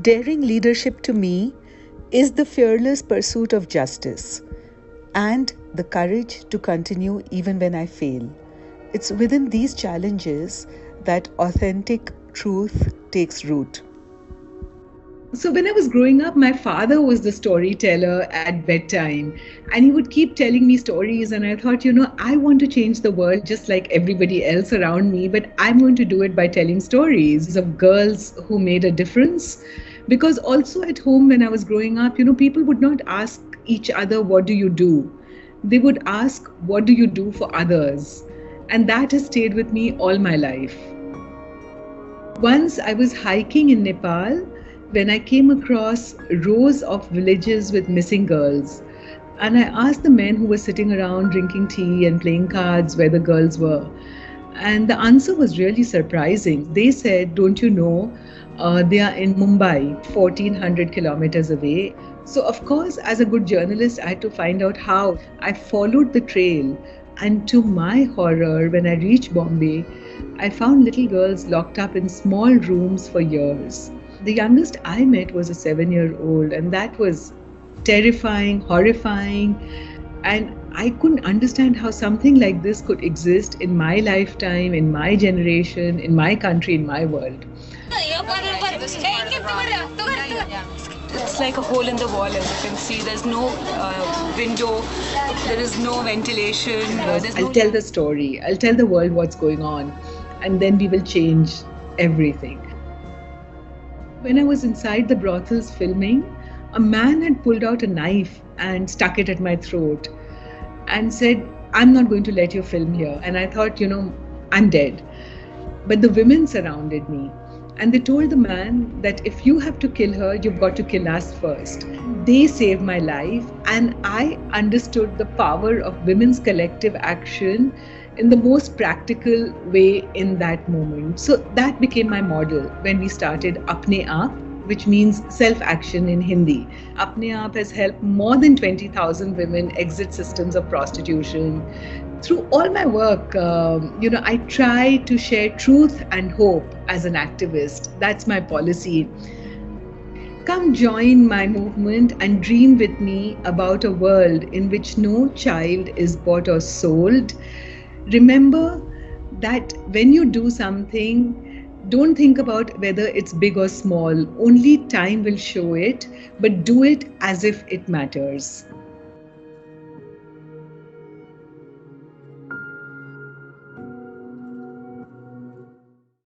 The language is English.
Daring leadership to me is the fearless pursuit of justice and the courage to continue even when I fail. It's within these challenges that authentic truth takes root. So, when I was growing up, my father was the storyteller at bedtime, and he would keep telling me stories. And I thought, I want to change the world just like everybody else around me, but I'm going to do it by telling stories of girls who made a difference. Because also at home, when I was growing up, people would not ask each other, what do you do? They would ask, what do you do for others? And that has stayed with me all my life. Once I was hiking in Nepal when I came across rows of villages with missing girls. And I asked the men who were sitting around drinking tea and playing cards where the girls were. And the answer was really surprising. They said, don't you know, they are in Mumbai, 1400 kilometers away. So, of course, as a good journalist, I had to find out how. I followed the trail. And to my horror, when I reached Bombay, I found little girls locked up in small rooms for years. The youngest I met was a 7-year-old, and that was terrifying, horrifying. And I couldn't understand how something like this could exist in my lifetime, in my generation, in my country, in my world. It's like a hole in the wall, as you can see. There's no window, there is no ventilation. I'll tell the story, I'll tell the world what's going on, and then we will change everything. When I was inside the brothels filming, a man had pulled out a knife and stuck it at my throat and said, I'm not going to let you film here. And I thought, I'm dead. But the women surrounded me. And they told the man that if you have to kill her, you've got to kill us first. They saved my life, and I understood the power of women's collective action in the most practical way in that moment. So that became my model when we started APNE AAP, which means self-action in Hindi. APNE AAP has helped more than 20,000 women exit systems of prostitution. Through all my work, I try to share truth and hope as an activist. That's my policy. Come join my movement and dream with me about a world in which no child is bought or sold. Remember that when you do something, don't think about whether it's big or small. Only time will show it, but do it as if it matters.